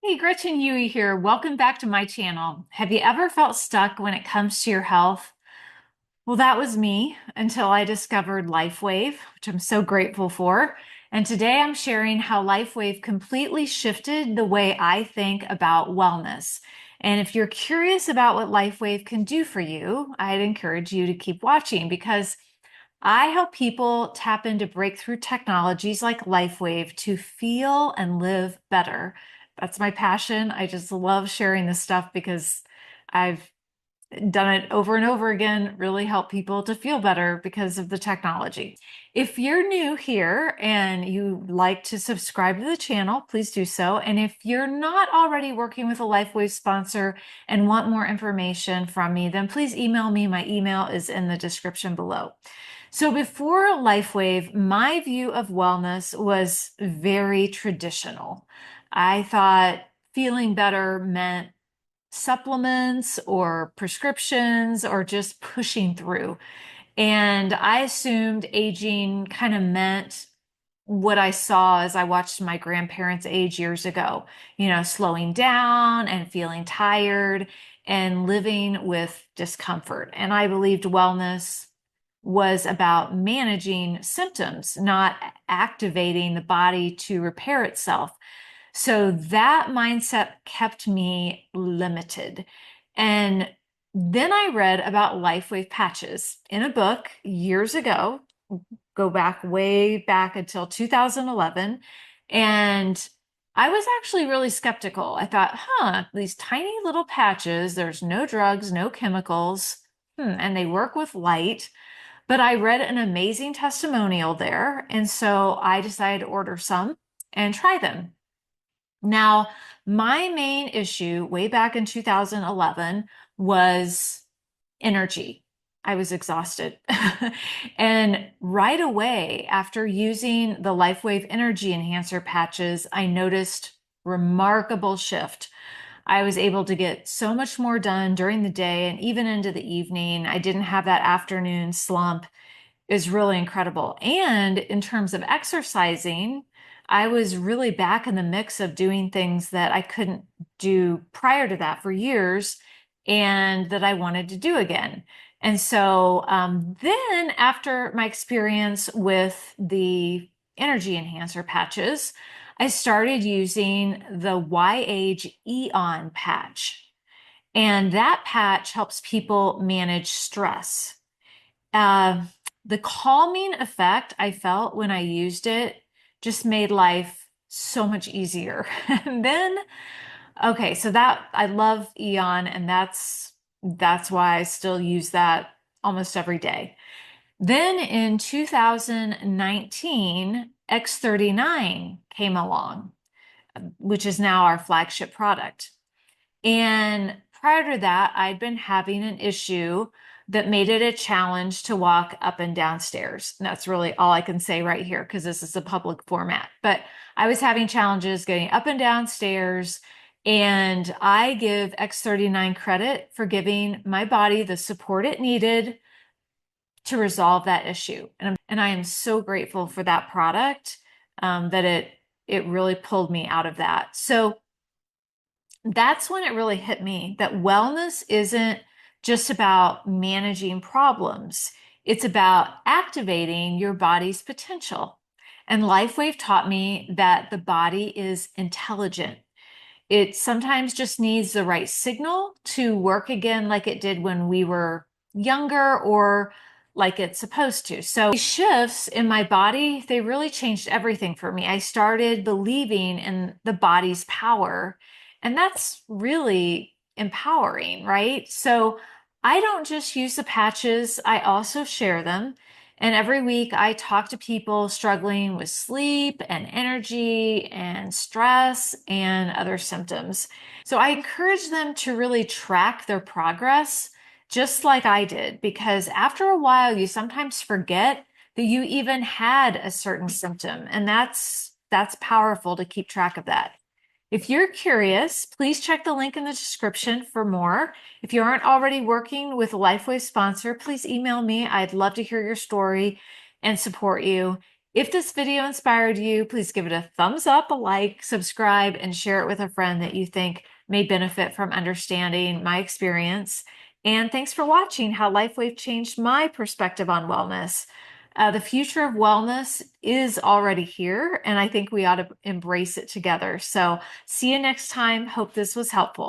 Hey, Gretchen Huey here. Welcome back to my channel. Have you ever felt stuck when it comes to your health? Well, that was me until I discovered LifeWave, which I'm so grateful for. And today I'm sharing how LifeWave completely shifted the way I think about wellness. And if you're curious about what LifeWave can do for you, I'd encourage you to keep watching because I help people tap into breakthrough technologies like LifeWave to feel and live better. That's my passion. I just love sharing this stuff because I've done it over and over again, really help people to feel better because of the technology. If you're new here and you like to subscribe to the channel, please do so. And if you're not already working with a LifeWave sponsor and want more information from me, then please email me. My email is in the description below. So before LifeWave, my view of wellness was very traditional. I thought feeling better meant supplements or prescriptions or just pushing through. And I assumed aging kind of meant what I saw as I watched my grandparents age years ago, slowing down and feeling tired and living with discomfort. And I believed wellness was about managing symptoms, not activating the body to repair itself. So that mindset kept me limited. And then I read about LifeWave patches in a book years ago, go back way back until 2011. And I was actually really skeptical. I thought, these tiny little patches, there's no drugs, no chemicals, and they work with light. But I read an amazing testimonial there. And so I decided to order some and try them. Now, my main issue way back in 2011 was energy. I was exhausted. And right away, after using the LifeWave Energy Enhancer patches, I noticed remarkable shift. I was able to get so much more done during the day and even into the evening. I didn't have that afternoon slump. Is really incredible. And in terms of exercising, I was really back in the mix of doing things that I couldn't do prior to that for years and that I wanted to do again. And so then, after my experience with the energy enhancer patches, I started using the Y-Age Eon patch. And that patch helps people manage stress. Uh, the calming effect I felt when I used it just made life so much easier. And then, okay, so that I love Eon, and that's why I still use that almost every day. Then in 2019, X39 came along, which is now our flagship product. And prior to that, I'd been having an issue that made it a challenge to walk up and down stairs. And that's really all I can say right here because this is a public format. But I was having challenges getting up and down stairs. And I give X39 credit for giving my body the support it needed to resolve that issue. And I am so grateful for that product that it really pulled me out of that. So that's when it really hit me that wellness isn't just about managing problems. It's about activating your body's potential. And LifeWave taught me that the body is intelligent. It sometimes just needs the right signal to work again like it did when we were younger or like it's supposed to. So shifts in my body, they really changed everything for me. I started believing in the body's power, and that's really empowering, right? So I don't just use the patches, I also share them. And every week I talk to people struggling with sleep and energy and stress and other symptoms. So I encourage them to really track their progress just like I did, because after a while you sometimes forget that you even had a certain symptom, and that's powerful to keep track of that. If you're curious, please check the link in the description for more. If you aren't already working with a LifeWave sponsor, please email me. I'd love to hear your story and support you. If this video inspired you, please give it a thumbs up, a like, subscribe, and share it with a friend that you think may benefit from understanding my experience. And thanks for watching how LifeWave changed my perspective on wellness. The future of wellness is already here, and I think we ought to embrace it together. So, see you next time. Hope this was helpful.